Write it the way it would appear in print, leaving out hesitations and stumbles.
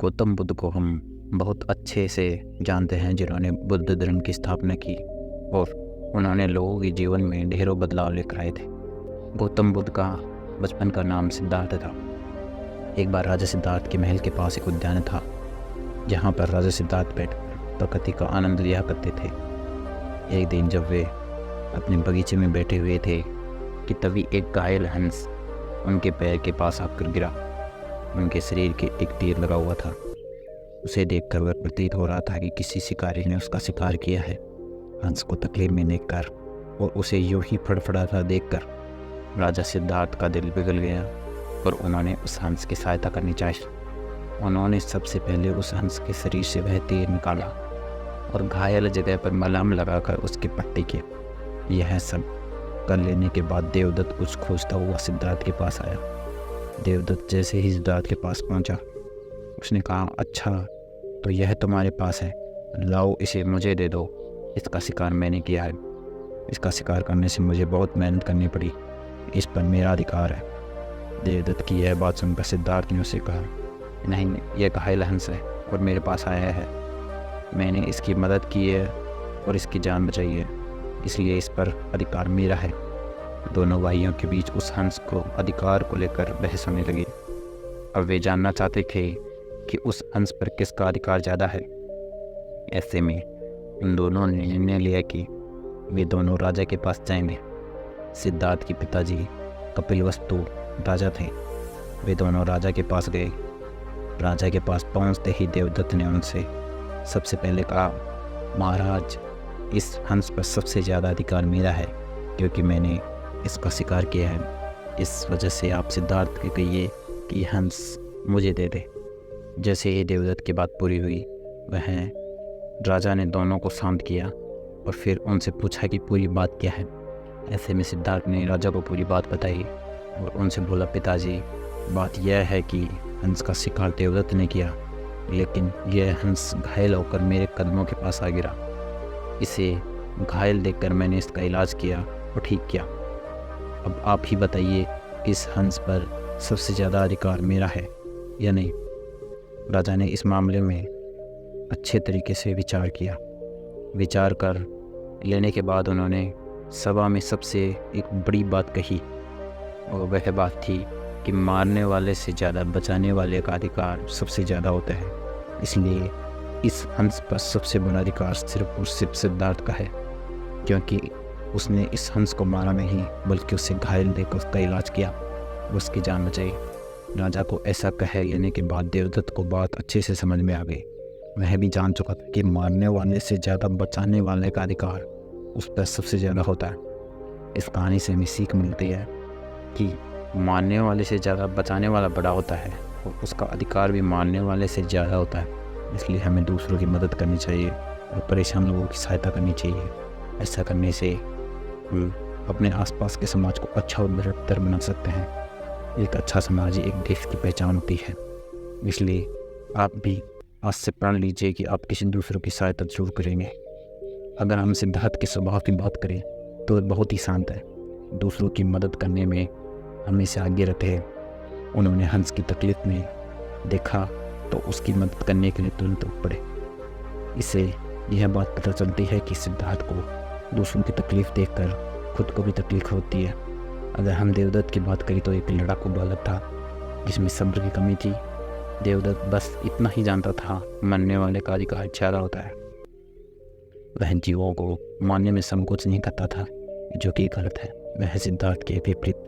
गौतम बुद्ध को हम बहुत अच्छे से जानते हैं, जिन्होंने बुद्ध धर्म की स्थापना की और उन्होंने लोगों के जीवन में ढेरों बदलाव लेकर आए थे। गौतम बुद्ध का बचपन का नाम सिद्धार्थ था। एक बार राजा सिद्धार्थ के महल के पास एक उद्यान था, जहाँ पर राजा सिद्धार्थ बैठकर प्रकृति का आनंद लिया करते थे। एक दिन जब वे अपने बगीचे में बैठे हुए थे कि तभी एक घायल हंस उनके पैर के पास आकर गिरा। उनके शरीर के एक तीर लगा हुआ था। उसे देखकर वह प्रतीत हो रहा था कि किसी शिकारी ने उसका शिकार किया है। हंस को तकलीफ में देखकर और उसे यूं ही फड़फड़ाता देखकर राजा सिद्धार्थ का दिल पिघल गया और उन्होंने उस हंस की सहायता करनी चाहिए। उन्होंने सबसे पहले उस हंस के शरीर से वह तीर निकाला और घायल जगह पर मलहम लगाकर उसकी पट्टी की। यह सब कर लेने के बाद देवदत्त कुछ खोजता हुआ सिद्धार्थ के पास आया। देवदत्त जैसे ही सिद्धार्थ के पास पहुंचा, उसने कहा, अच्छा तो यह तुम्हारे पास है, लाओ इसे मुझे दे दो। इसका शिकार मैंने किया है। इसका शिकार करने से मुझे बहुत मेहनत करनी पड़ी। इस पर मेरा अधिकार है। देवदत्त की यह बात सुनकर सिद्धार्थ ने उसे कहा, नहीं, यह घायल हंस है और मेरे पास आया है। मैंने इसकी मदद की है और इसकी जान बचाई है, इसलिए इस पर अधिकार मेरा है। दोनों भाइयों के बीच उस हंस को अधिकार को लेकर बहस होने लगी। अब वे जानना चाहते थे कि उस हंस पर किसका अधिकार ज़्यादा है। ऐसे में उन दोनों ने निर्णय लिया कि वे दोनों राजा के पास जाएंगे। सिद्धार्थ के पिताजी कपिलवस्तु राजा थे। वे दोनों राजा के पास गए। राजा के पास पहुंचते ही देवदत्त ने उनसे सबसे पहले कहा, महाराज, इस हंस पर सबसे ज़्यादा अधिकार मेरा है, क्योंकि मैंने इसका शिकार किया है। इस वजह से आप सिद्धार्थ के कहिए कि हंस मुझे दे दे। जैसे ही देवदत्त की बात पूरी हुई, वह राजा ने दोनों को शांत किया और फिर उनसे पूछा कि पूरी बात क्या है। ऐसे में सिद्धार्थ ने राजा को पूरी बात बताई और उनसे बोला, पिताजी, बात यह है कि हंस का शिकार देवदत्त ने किया, लेकिन यह हंस घायल होकर मेरे कदमों के पास आ गिरा। इसे घायल देखकर मैंने इसका इलाज किया और ठीक किया। अब आप ही बताइए, इस हंस पर सबसे ज़्यादा अधिकार मेरा है या नहीं। राजा ने इस मामले में अच्छे तरीके से विचार किया। विचार कर लेने के बाद उन्होंने सभा में सबसे एक बड़ी बात कही, और वह बात थी कि मारने वाले से ज़्यादा बचाने वाले का अधिकार सबसे ज़्यादा होता है। इसलिए इस हंस पर सबसे बड़ा अधिकार सिर्फ और सिर्फ सिद्धार्थ का है, क्योंकि उसने इस हंस को मारा नहीं, बल्कि उसे घायल देकर उसका इलाज किया और उसकी जान बचाई। राजा को ऐसा कह लेने के बाद देवदत्त को बात अच्छे से समझ में आ गई। वह भी जान चुका था कि मारने वाले से ज़्यादा बचाने वाले का अधिकार उस पर सबसे ज़्यादा होता है। इस कहानी से हमें सीख मिलती है कि मारने वाले से ज़्यादा बचाने वाला बड़ा होता है और उसका अधिकार भी मारने वाले से ज़्यादा होता है। इसलिए हमें दूसरों की मदद करनी चाहिए और परेशान लोगों की सहायता करनी चाहिए। ऐसा करने से हम अपने आसपास के समाज को अच्छा और बेहतर बना सकते हैं। एक अच्छा समाज ही एक देश की पहचान होती है। इसलिए आप भी आज से प्रण लीजिए कि आप किसी दूसरों की सहायता जरूर करेंगे। अगर हम सिद्धार्थ के स्वभाव की बात करें तो बहुत ही शांत है, दूसरों की मदद करने में हमेशा आगे रहते हैं। उन्होंने हंस की तकलीफ में देखा तो उसकी मदद करने के लिए तुरंत उठ पड़े। इससे यह बात पता चलती है कि सिद्धार्थ को दूसरों की तकलीफ देखकर खुद को भी तकलीफ होती है। अगर हम देवदत्त की बात करें तो एक लड़ाकू बालक था जिसमें सब्र की कमी थी। देवदत्त बस इतना ही जानता था, मरने वाले का अधिकार ज़्यादा होता है। वह जीवों को मारने में संकोच नहीं करता था, जो कि गलत है। वह सिद्धार्थ के विपरीत